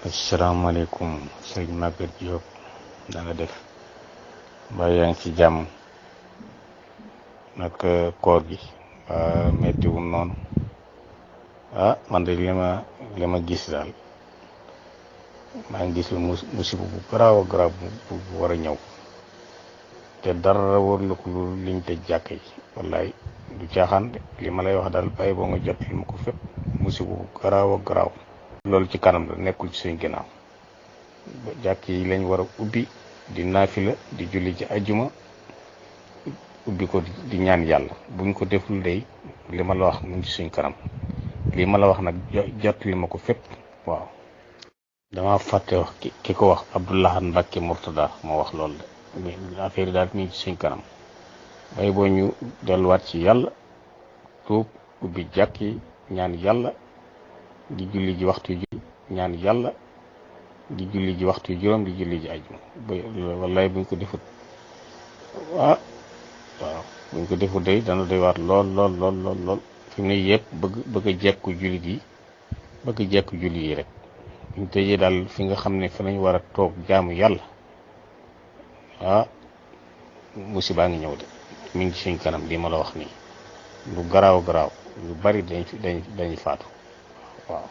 asalaamaaleykum sëñ Maguette Diop da nga def ba yaa ngi ci jàmm nag koor gi mettiwul noonu man de li ma gis daal maa ngi gis musiba bu garaaw a garaaw bu war a ñëw te dara warlu ko lu liñ tëj jàkk yi wallaay du caaxaan de li ma lay wax daal bàyyi boo nga jot li ma ko fépp musiba bu garaaw a garaaw loolu ci kanam la nekkul ci suñ ginnaaw jàkk yi lañ war a ubbi di naafila di julli ci ajjuma ubbi ko di ñaan yàlla buñ ko deful day li ma la wax mu ngi ci suñ kanam li ma la wax nag jot li ma ko fépp waaw dama fàtte wax ki ko wax Abdoulahan Mbacke Mourtada moo wax loolu de affaire yi daal mi ngi ci suñ kanam bay boo ñu delluwaat ci yàlla tuub ubbi jàkk yi ñaan yàlla di julli ji waxtu ji ñaan yàlla di julli ji waxtu juróom di julli ji ajjuma wallaay buñ ko defut waaw buñ ko defut day dana doy waat lool fi mu ne yëpp bëgg a jekku jullit yi rek buñ tëjee daal fi nga xam ne fa nañ war a toog jaamu yàlla musibaa ngi ñëw de mi ngi suñ kanam lii ma la wax nii lu garaaw lu bari dañ faatu waaw